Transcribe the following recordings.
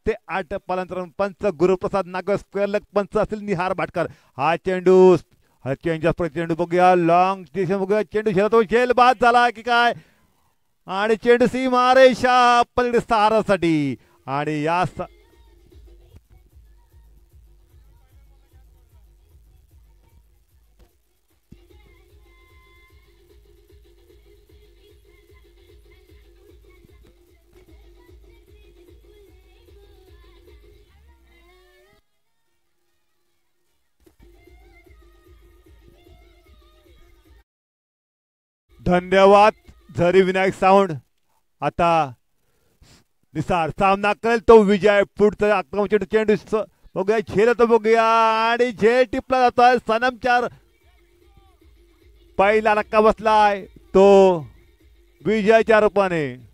ते 8 पालांतरण पंच Guruprasad Nagwe square leg पंच असतील निहार भाटकर. हा चेंडू चेंज चेंडू बघूया लॉंग बघूया चेंडू खेळतो झेल बाद झाला की काय आणि चेंडू सीमारेषा पलीकडे सारासाठी आणि या धन्यवाद झरी विनायक साऊंड. आता निसार सामना करेल तो विजय पुढचा आक्रमण चेंडू चेंडू बघूया झेलतो बघूया आणि झेल टिपला जातोय सनम 4 पहिला धक्का बसलाय तो विजयाच्या रूपाने.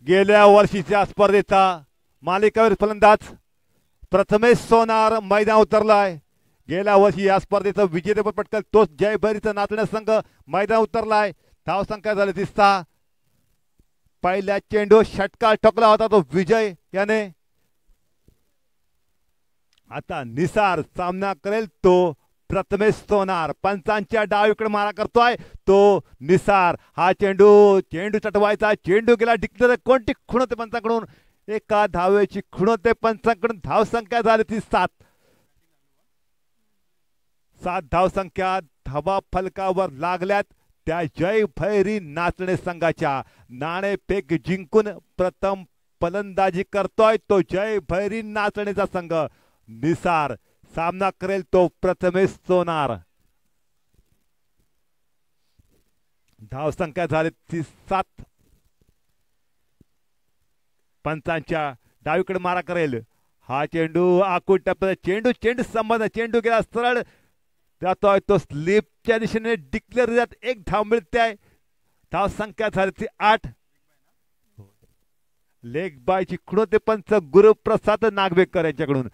गेल्या वर्षीच्या स्पर्धेचा मालिकावीर फलंदाज प्रथमेश सोनार मैदान उतरलाय. गेल्या वर्षी या स्पर्धेचं विजेतेपद पटकल तोच जयभरीचा नाचण्या संघ मैदान उतरलाय. धावसंख्या झाली 6. पहिल्या चेंडू षटकार ठोकला होता तो विजय याने. आता निसार सामना करेल तो प्रथमेश सोनार पंचांच्या डावीकडे मारा करतोय तो निसार. हा चेंडू चेंडू चटवायचा चेंडू गेला डिक्लेअर कोणती खुणते पंचांकडून एका धावेची खुणते पंचांकडून. धावसंख्या झाली ती 7 धावसंख्या धावा फलकावर लागल्यात त्या जय भैरी नाचणे संघाच्या. नाणेफेक जिंकून प्रथम फलंदाजी करतोय तो जय भैरी नाचणेचा संघ. निसार सामना करेल तो प्रथमेश सोनार. धावसंख्या झाली ती 7. पंचांच्या डावीकडे मारा करेल. हा चेंडू आखूड टप्प्यात चेंडू चेंडू संबंध चेंडू गेला सरळ जातोय तो स्लिपच्या दिशेने डिक्लेअर एक धाव मिळते. धावसंख्या झाली ती 8. लेग बायची खुणते पंच गुरुप्रसाद नागवेकर यांच्याकडून.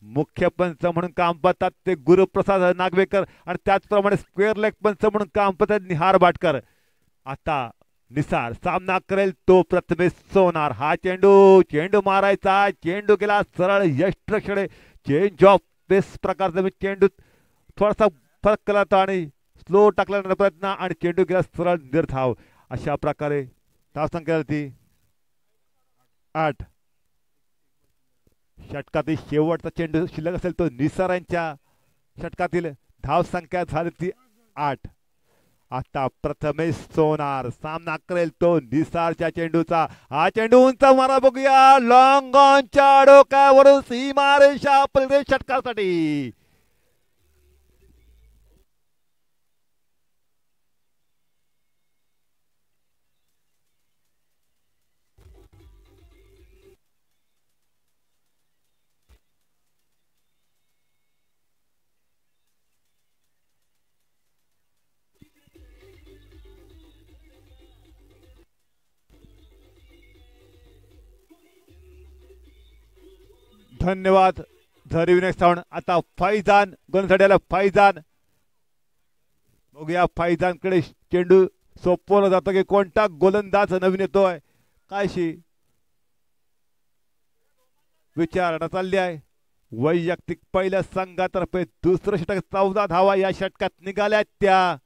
मुख्य पंच म्हणून काम पाहतात ते गुरुप्रसाद नागवेकर आणि त्याचप्रमाणे स्क्वेअर लेग पंच म्हणून काम पाहतात निहार भाटकर. आता निसार सामना करेल तो प्रथमेश सोनार. हा चेंडू चेंडू मारायचा चेंडू गेला सरळ यष्टरक्षणे चेंज ऑफ पेस प्रकारचा चेंडू थोडासा फरक केला होता आणि स्लो टाकल्यानंतर प्रयत्न आणि चेंडू गेला सरळ निर्धाव. अशा प्रकारे धावसंख्या ती 8. षटकातील शेवटचा चेंडू शिल्लक असेल तो निसारांच्या षटकातील. धावसंख्या झाली ती 8. आता प्रथमेश सोनार सामना करेल तो निसारच्या चेंडूचा. हा चेंडू उंच मारा बघूया लॉंग ऑनच्या डोक्यावरून सीमारेषा पलीकडे षटकासाठी. धन्यवाद झरी विनायक सावंत. आता फैजान गोलंदाजाला फैजान बघूया फैजानकडे चेंडू सोपवला जातो की कोणता गोलंदाज नवीन येतोय कायशी विचारणा चालली आहे. वैयक्तिक पहिल्या संघातर्फे दुसरं षटक 14 धावा या षटकात निघाल्या त्या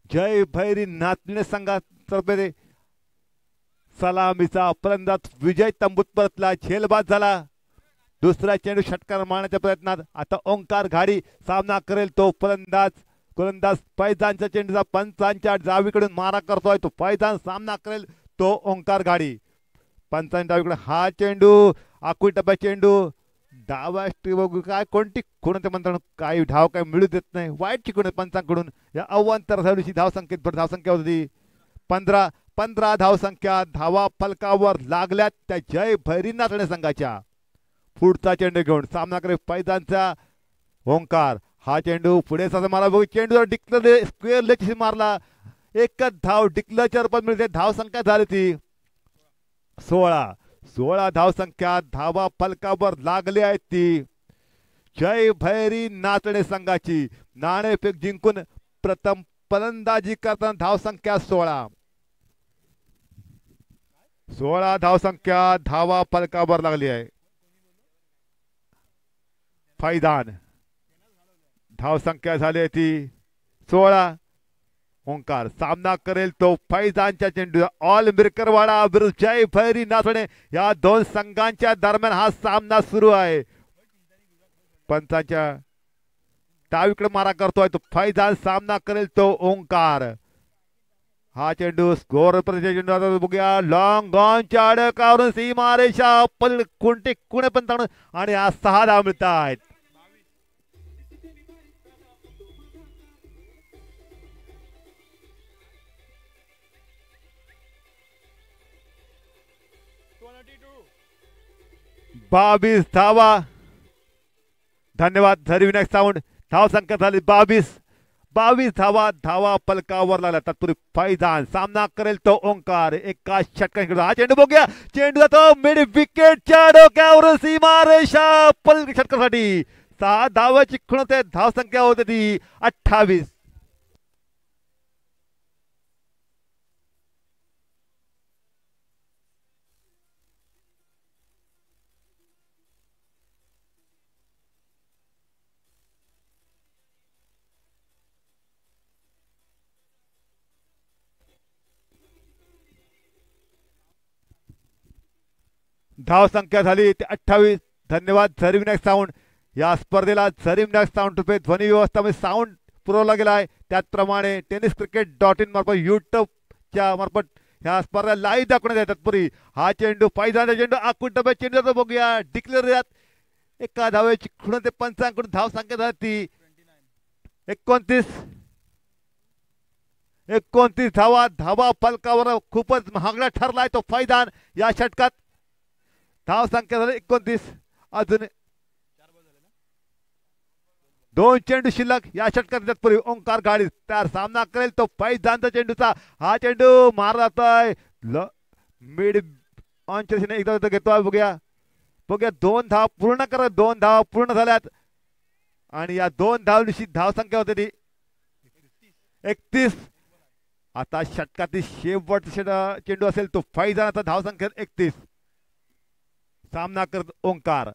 जय भैरी नाचणे संघातर्फे. सलामीचा फलंदाज विजय तंबूत परतला झेलबाद झाला. दुसरा चेंडू षटकार मारण्याच्या प्रयत्नात आता ओंकार घाडी सामना करेल तो फलंदाज गोलंदाज फैजानच्या चेंडूचा पंचांच्या डावीकडून मारा करतोय तो फैजान. सामना करेल तो ओंकार घाडी पंचांच्या डावीकडे. हा चेंडू आखूड टप्प्या चेंडू डावा बघू काय कोणती खुण ते म्हणतात काही धाव काय मिळू देत नाही. वाईट चिकून पंचांकडून या अव्वंतर धावसंख्येत धावसंख्या होती 15 धावसंख्या. धावा फलकावर लागल्यात त्या जय भैरी नाचणे संघाच्या. पुढचा चेंडू घेऊन सामना करे फैजानचा ओंकार. हा चेंडू पुढे मारा बघू चेंडू डिक्लेअर स्क्वेअर लेग मारला एकच धाव डिक्लेअरच्या रूपात मिळते. धाव संख्या झाली ती 16 धाव संख्या. धावा फलकावर लागली आहेत ती जय भैरी नाचणे संघाची. नाणेफेक जिंकून प्रथम फलंदाजी करताना धाव संख्या 16 धाव संख्या. धावा फलकावर लागली आहे. फैदान धाव संख्या झाली ती 16. ओंकार सामना करेल तो फैजानच्या चेंडू. ऑल मिरकरवाडा विरुद्ध जय भैरी नाचणे या दोन संघांच्या दरम्यान हा सामना सुरू आहे. पंचांच्या डावीकडे मारा करतोय तो फैजान. सामना करेल तो ओंकार. हा चेंडू स्कोर चेंडू बघूया. लॉंग ऑनच्या अडकावरून सीमारेषा पलीकडे कोणते कुणे पण आणि हा 6 धाव मिळत आहेत. बावीस धावा. धन्यवाद धरविनायक साऊंड. धाव संख्या झाली 22 धावा. धावा पलकावर लागला. तत्पूर्वी फैजान सामना करेल तो ओंकार. एका षटकाने हा चेंडू बघूया. चेंडू जातो मिड विकेटच्या डोक्यावर सीमारेषा पलीकडे षटकासाठी. 6 धावाची खूण होते. धाव संख्या होते ती 28. धाव संख्या झाली 28. धन्यवाद झरीविनायक साऊंड. या स्पर्धेला झरीविनायक साऊंड रुपये ध्वनी व्यवस्थामध्ये साऊंड पुरवला गेला आहे. त्याचप्रमाणे tenniscricket.in मार्फत यूट्यूबच्या मार्फत ह्या स्पर्धा लाईव्ह दाखवण्यात येतात. पुरी हा चेंडू फैजानचा चेंडू आखून डब्या चेंडू बघूया. डिक्लेअर एका धावेची खुण ते पंचांकडून धाव संख्या झाली ती 29 धावा. धावा फलकावर खूपच महागडा ठरलाय तो फैजान. या षटकात धाव संख्या झाली 29. अजून 2 चेंडू शिल्लक या षटकात. तत्पूर्वी ओंकार गाडी तयार. सामना करेल तो फैजानचा चेंडूचा. हा चेंडू मारला जातोय मिड ऑनच्या दिशेने. एकदा घेतोय बघूया 2 धाव पूर्ण करत. 2 धावा पूर्ण झाल्यात आणि या 2 धावनिशी धाव संख्या होते ती 31. आता षटकातील शेवटचा चेंडू असेल तो फैजानाचा. धाव संख्या 31. सामना करत ओंकार.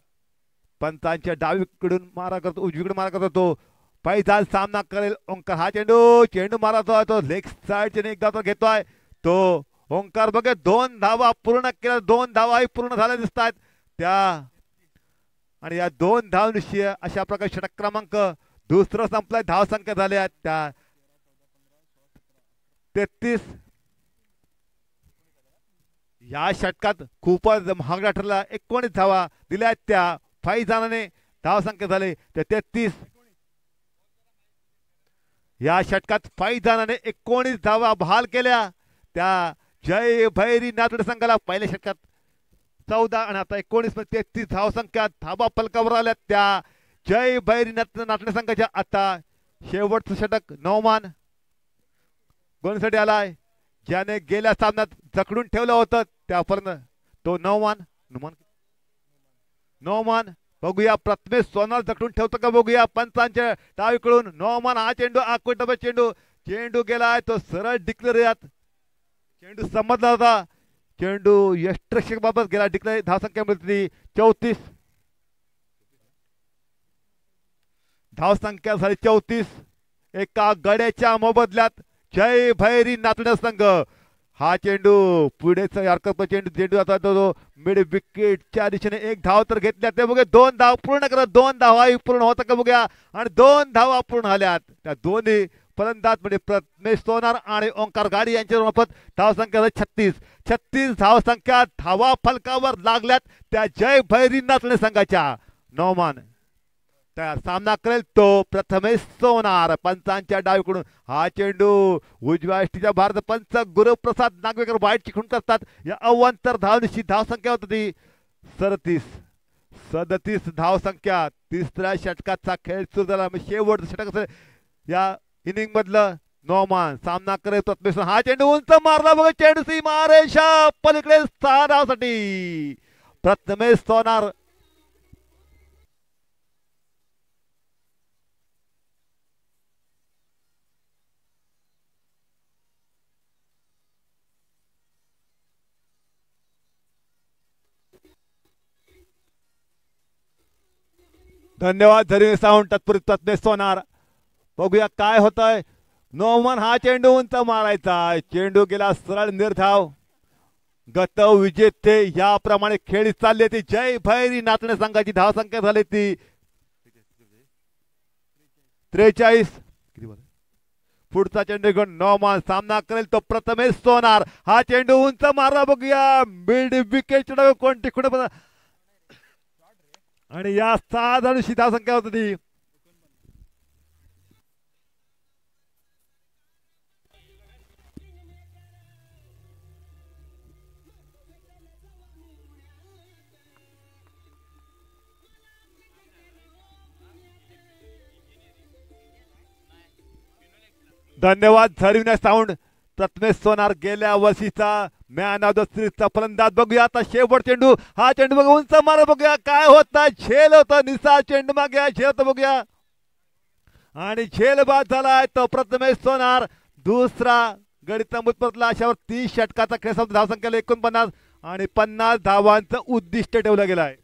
पंचांच्या डावीकडून मारा करतो उजवीकडे मारा करतो तो फैजान. सामना करेल ओंकार. हा चेंडू मारतो तो लेग साइडने एकदा तो घेतोय तो ओंकार. बघा 2 धावा पूर्ण केल्या. 2 धावाही पूर्ण झाल्या दिसत आहेत त्या आणि या 2 धावनिशी अशा प्रकारे षटक क्रमांक दुसरा संपलाय. धाव संख्या झाल्या त्या 33. या षटकात खूपच महागडा ठरला. 19 धावा दिल्या त्या फैजानाने. धाव संख्या झाले त्या 33. या षटकात फैजानाने 19 धावा बहाल केल्या त्या जय भैरी नाचणे संघाला. पहिल्या षटकात 14 आणि आता 19 मध्ये 33 धाव संख्या. धावा फलकावर आल्या त्या जय भैरी नाचणे संघाच्या. आता शेवटचं षटक नवमान गोलसाठी आलाय. ज्याने गेल्या सामन्यात जखडून ठेवलं होतं त्यापर्यंत तो नौमान बघूया. प्रथमेश सोनार जखडून ठेवतो का बघूया. पंचांच्या डावीकडून नौमान. हा चेंडू आखून चेंडू गेलाय तो सरळ डिक्लेअर. चेंडू समजला होता. चेंडू यष्टरक्षक बाबत गेला डिक्लेअर. धाव संख्या मिळते 34. धाव संख्या झाली 34. एका गड्याच्या मोबदल्यात जय भैरी नाचणे संघ. हा चेंडू पुढे चेंडू आता तो मिड विकेटच्या दिशेने. 1 धाव तर घेतल्या ते बघा. 2 धाव पूर्ण करत. 2 धावाही पूर्ण होता का बघूया आणि 2 धावा पूर्ण झाल्यात त्या दोन्ही फलंदाज म्हणजे प्रथमेश सोनार आणि ओंकार गाडी यांच्या मार्फत. धाव संख्या 36 धाव संख्या. धावा फलकावर लागल्यात त्या जय भैरी नाचणे संघाच्या. नौमान तयार. सामना करेल तो प्रथमेश सोनार. पंचांच्या डावीकडून हा चेंडू उजव्या एष्टीच्या भारत पंच गुरुप्रसाद नागवेकर वाईट चिखून करतात. या अवांतर धावनिशी धाव संख्या होती 37 धाव संख्या. तिसऱ्या षटकाचा खेळ सुरू झाला. शेवटचं षटक या इनिंग मधलं नॉमान सामना करे प्रथमेश, हा चेंडू उंच मारला बघा, चेंडू सीमारेषा पलीकडे स्थानासाठी प्रथमेश सोनार. धन्यवाद धरी साऊंड. तत्पूर्वी प्रथमेश सोनार. बघूया काय होतंय. नोमान हा चेंडू उंच मारायचा, चेंडू गेला सरळ निर्धाव. गत विजेते याप्रमाणे खेळी चालली ती जय भैरी नाचणे संघाची धावसंख्या झाली ती 43. पुढचा चेंडू घेऊन नोमान सामना करेल तो प्रथमेश सोनार, हा चेंडू उंच मारला बघूया, मिड विकेट कोण टिकून आणि या 6 धावशी धावसंख्या होती ती. धन्यवाद झरविना साऊंड. प्रथमेश सोनार गेल्या वर्षीचा मॅन ऑफ द सिरीजचा फलंदाज. बघूया आता शेवट चेंडू, हा चेंडू बघा उंच मार, बघूया काय होता. झेल होता निसा चेंडू मागे झेल होता बघूया आणि झेल बाद झालाय तो प्रथमेश सोनार. दुसरा गडी तंबूत परतला. अशावर 30 षटकाचा खेळ संपला. धावसंख्येला 49 आणि 50 धावांचं उद्दिष्ट ठेवलं गेलं आहे.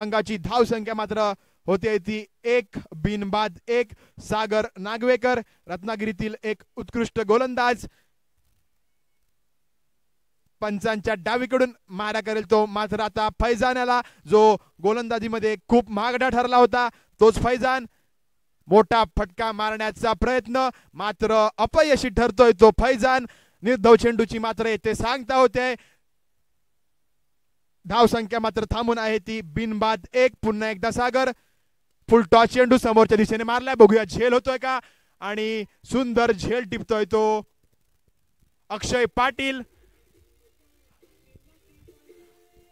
अंकाची धाव संख्या मात्र होते ती 1 बिनबाद 1. सागर नागवेकर रत्नागिरीतील एक उत्कृष्ट गोलंदाज. पंचांच्या डावीकडून मारा करेल तो, मात्र आता फैजान याला जो गोलंदाजीमध्ये खूप महागडा ठरला होता तोच फैजान, मोठा फटका मारण्याचा प्रयत्न मात्र अपयशी ठरतोय तो फैजान। निर्धाव चेंडूची मात्र येथे सांगता होते, धाव संख्या मात्र थांबून आहे ती बिनबाद 1। पुन्हा एकदा सागर फुल टॉस चेंडू समोरच्या दिशेने मारलाय, बघूया झेल होतोय का, आणि सुंदर झेल टिपतोय तो अक्षय पाटील।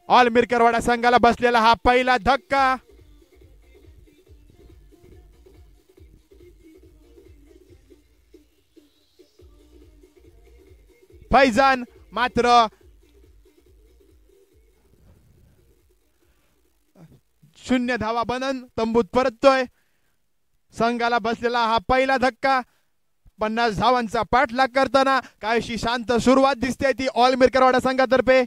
ऑल मिरकरवाडा संघाला बसलेला हा पहिला धक्का, फैजान मात्र शून्य धावा बनन तंबूत परततोय। संघाला बसलेला हा पहिला धक्का, 50 धावांचा पाठलाग करताना काहीशी शांत सुरुवात दिसते ती ऑल मिरकरवाडा संघातर्फे।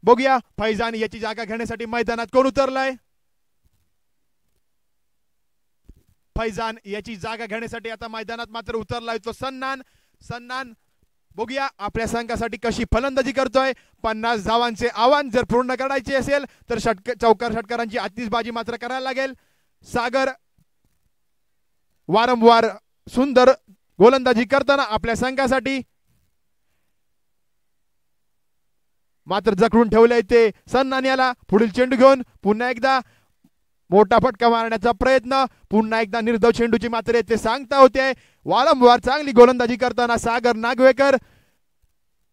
बघूया फैजान याची जागा घेण्यासाठी मैदानात कोण उतरलाय। फैजान याची जागा घेण्यासाठी आता मैदानात मात्र उतरलाय तो सन्नान। सन्नान बघूया आपल्या संघासाठी कशी फलंदाजी करतोय। 50 धावांचे आव्हान जर पूर्ण करायचे असेल तर चौकार षटकारांची आतिषबाजी मात्र करायला लागेल। सागर वारंवार सुंदर गोलंदाजी करताना आपल्या संघासाठी मात्र जखडून ठेवलंय ते सन्नान याला। पुढील चेंडू घेऊन पुन्हा एकदा मोठा फटका मारण्याचा प्रयत्न, पुन्हा एकदा निर्धाव चेंडूची मात्र येथे सांगता होते। वारंवार चांगली गोलंदाजी करताना सागर नागवेकर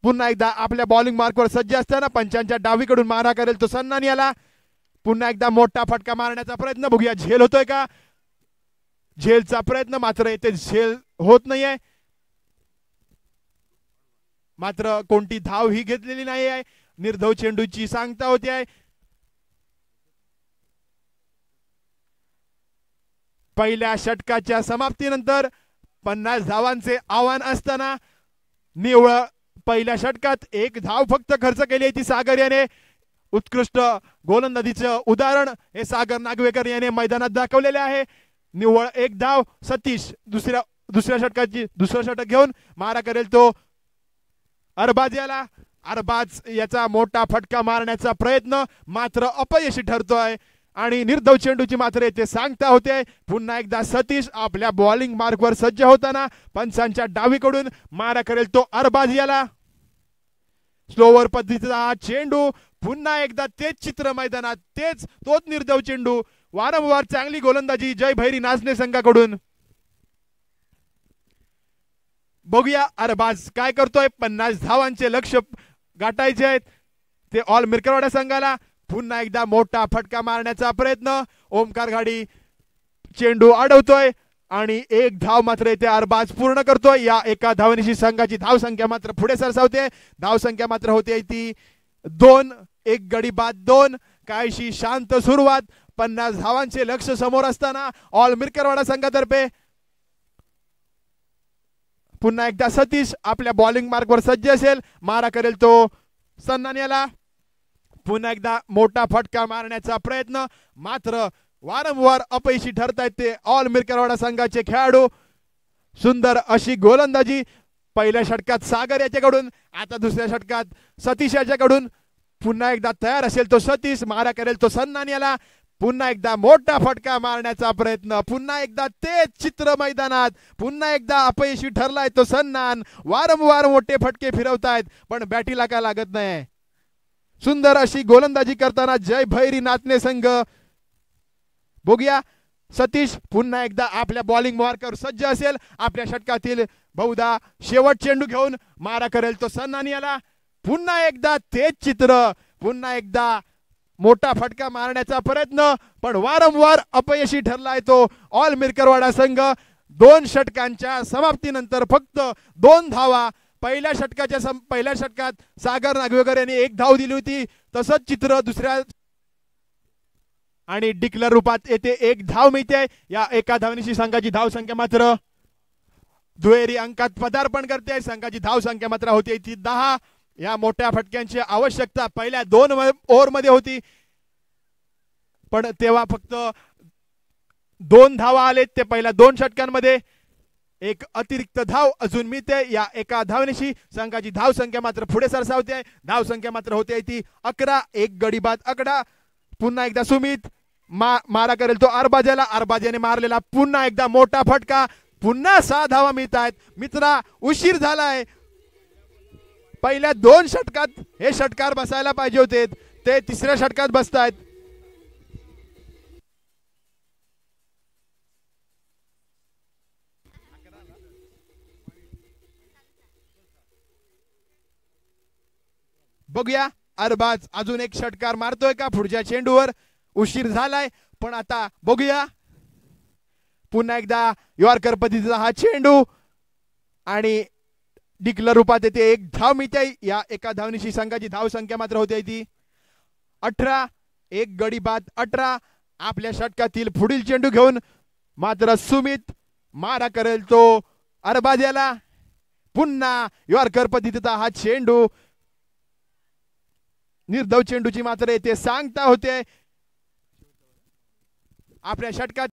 पुन्हा एकदा आपल्या बॉलिंग मार्कवर सज्ज असताना पंचांच्या डावीकडून मारा करेल तो सन्नान याला। पुन्हा एकदा मोठा फटका मारण्याचा प्रयत्न, बघूया झेल होतोय का, झेलचा प्रयत्न मात्र येथे झेल होत नाहीये, मात्र कोणती धाव ही घेतलेली नाही आहे। निर्धाव चेंडूची सांगता होती आहे। पहिल्या षटकाच्या समाप्तीनंतर 50 धावांचे आव्हान असताना निव्वळ पहिल्या षटकात 1 धाव फक्त खर्च केली ती सागर याने। उत्कृष्ट गोलंदाजीचं उदाहरण हे सागर नागवेकर याने मैदानात दाखवलेले आहे। निव्वळ 1 धाव, सतीश दुसऱ्या षटक घेऊन मारा करेल तो अरबाज याला। अरबाज याचा मोठा फटका मारण्याचा प्रयत्न मात्र अपयशी ठरतोय आणि निर्धाव चेंडूची मात्र येथे सांगता होते। पुन्हा एकदा सतीश आपल्या बॉलिंग मार्कवर सज्ज होताना पंचांच्या डावीकडून मारा करेल तो अरबाज याला। स्लोवर पद्धतीचा हा चेंडू, पुन्हा एकदा तेच चित्र मैदानात, तोच निर्धाव चेंडू, वारंवार चांगली गोलंदाजी जय भैरी नाचणे संघाकडून। बघूया अरबाज काय करतोय। 50 धावांचे लक्ष्य गाठायचे आहेत ते ऑल मिरकरवाडा संघाला। पुन्हा एकदा मोठा फटका मारण्याचा प्रयत्न, ओमकार घाडी चेंडू अडवतोय आणि 1 धाव मात्र येथे अरबाज पूर्ण करतोय। या एका धावनिशी संघाची धाव संख्या मात्र पुढे सरसावते। धाव संख्या मात्र होते ती 2, 1 गडी बाद 2। काहीशी शांत सुरुवात, 50 धावांचे लक्ष्य समोर असताना ऑल मिरकरवाडा संघातर्फे पुन्हा एकदा सतीश आपल्या बॉलिंग मार्कवर सज्ज असेल, मारा करेल तो सन्नान याला। पुन्हा एकदा मोठा फटका मारण्याचा प्रयत्न, मात्र वारंवार अपयशी ठरतायत ते ऑल मिरकरवाडा संघाचे खेळाडू। सुंदर अशी गोलंदाजी पहिल्या षटकात सागर याच्याकडून, आता दुसऱ्या षटकात सतीश याच्याकडून। पुन्हा एकदा तयार असेल तो सतीश, मारा करेल तो सन्नान याला। पुन्हा एकदा मोठा फटका मारण्याचा प्रयत्न, पुन्हा एकदा तेच चित्र मैदानात, पुन्हा एकदा अपयशी ठरलाय तो सन्नान। वारंवार मोठे फटके फिरवतायत पण बॅटीला काय लागत नाही। सुंदर अशी गोलंदाजी करताना जय भैरी नाचणे संघ। बघूया सतीश पुन्हा एकदा आपल्या बॉलिंग मार्कवर सज्ज असेल, आपल्या षटकातील बहुधा शेवट चेंडू घेऊन मारा करेल तो सन्नान याला। पुन्हा एकदा तेच चित्र, पुन्हा एकदा मोठा फटका मारण्याचा प्रयत्न, पण वारंवार अपयशी ठरलाय तो ऑल मिरकरवाडा संघ। 2 षटकांच्या समाप्तीनंतर फक्त 2 धावा। पहिल्या षटकात सागर नागवेकर यांनी 1 धाव दिली होती, तसंच चित्र दुसऱ्या आणि डिक्लेअर रूपात येथे 1 धाव मिळते। या एका धावनिशी संघाची धाव संख्या मात्र दुहेरी अंकात पदार्पण करते। संघाची धाव संख्या मात्र होती ती 10। या मोठ्या फटक्यांची आवश्यकता पहिल्या 2 ओव्हरमध्ये होती, पण तेव्हा फक्त 2 धावा आलेत ते पहिल्या 2 षटकांमध्ये। एक अतिरिक्त धाव अजून मिळते या एका धावनेशी. संघाची धाव संख्या मात्र पुढे सरसावते. धाव संख्या मात्र होते ती 11. एक गडी बाद 11. पुन्हा एकदा सुमित मारा करेल तो अरबाजाला. अरबाजाने मारलेला पुन्हा एकदा मोठा फटका. पुन्हा 6 धावा मिळत आहेत. मित्रा उशीर झालाय. पहिल्या 2 षटकात हे षटकार बसायला पाहिजे होते, ते तिसऱ्या षटकात बसतायत. बघूया अरबाज अजून एक षटकार मारतोय का पुढच्या चेंडूवर. उशीर झालाय पण आता बघूया. पुन्हा एकदा यॉर्कर पद्धतीचा हा चेंडू आणि डिक्लर रूपात येते. एक धाव मिळते या एका धावनीशी. संघाची धाव संख्या मात्र होते ती 18. एक गडी बाद 18. आपल्या षटकातील पुढील चेंडू घेऊन मात्र सुमित मारा करेल तो अरबाजाला. पुन्हा यॉर्कर पद्धतीचा हा चेंडू. निर्धाव चेंडूची मात्र येथे सांगता होते. आपल्या षटकात